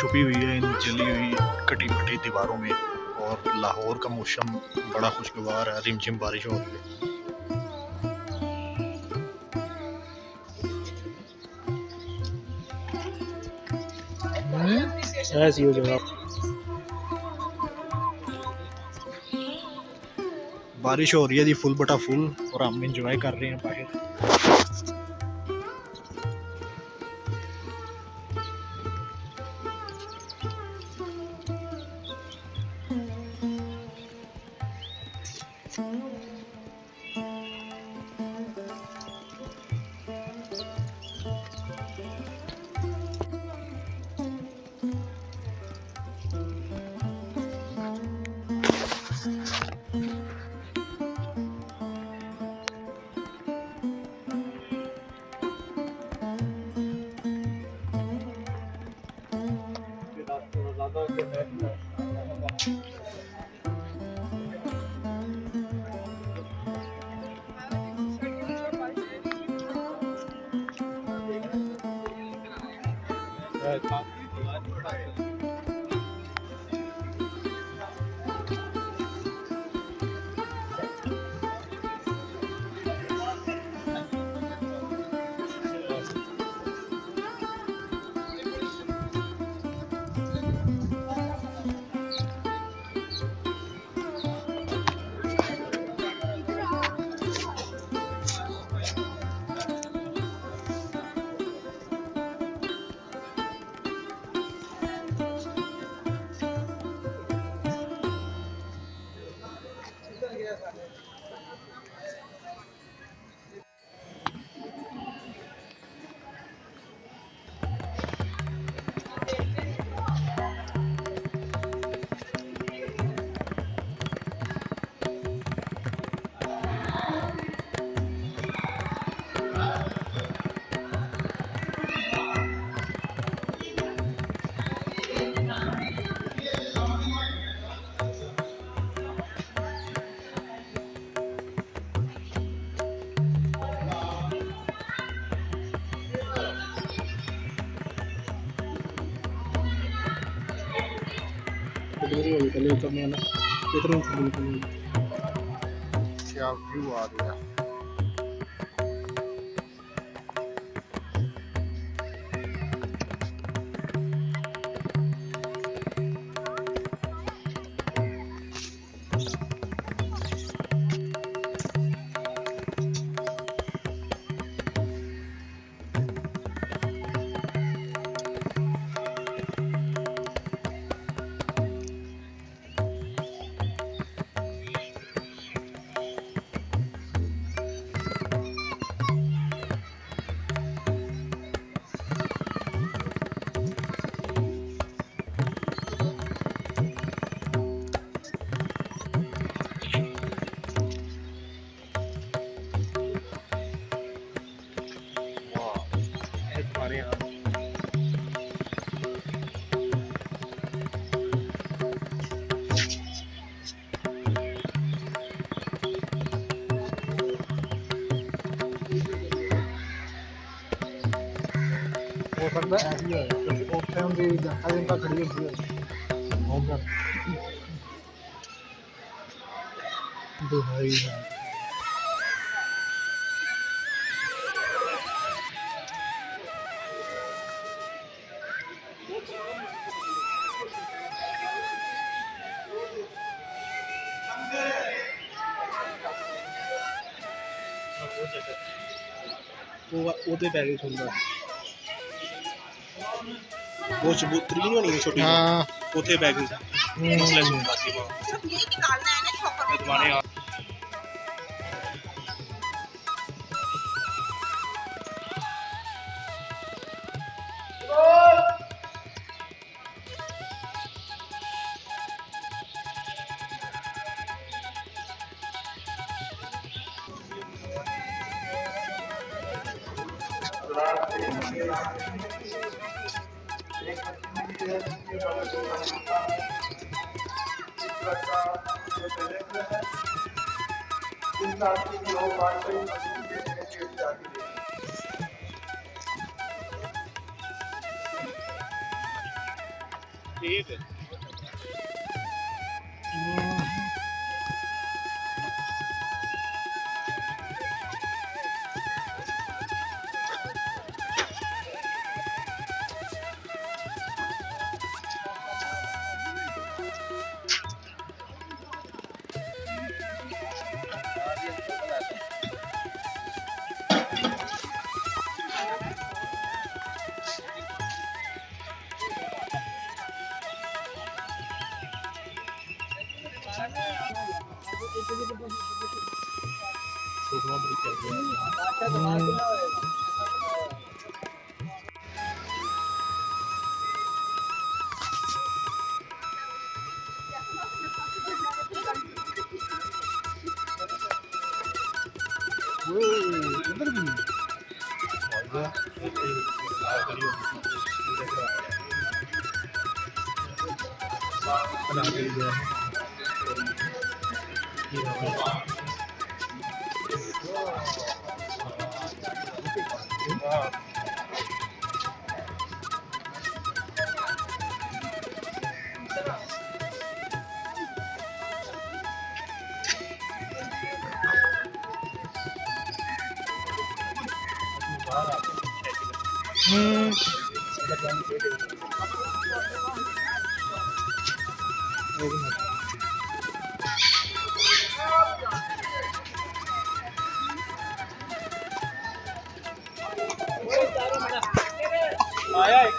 छुपी हुई है इन जली हुई कटी फटी दीवारों में। और लाहौर का मौसम बड़ा खुशगवार है, रिमझिम बारिश हो रही है। ऐसी हो जगह बारिश हो रही है जी, फुल बटा फुल, और हम इंजॉय कर रहे हैं बाहर। क्या व्यू आ गया। हमारे यहाँ हो सकता है ऐसी है, क्योंकि उस टाइम भी जनता जनता खड़ी होती है होकर दुहाई है। ਉਹਦੇ ਪੈ ਗਈ ਸੁਣਦਾ ਉਹ ਚਬੂਤਰੀ ਨਹੀਂ ਹੋਣੀ ਛੋਟੀ, ਹਾਂ ਉੱਥੇ ਪੈ ਗਈ ਮਸਲੇ ਸੁਣਦਾ ਸੀ ਉਹ तुम्हारे यहाँ ठीक है इधर भी आया एक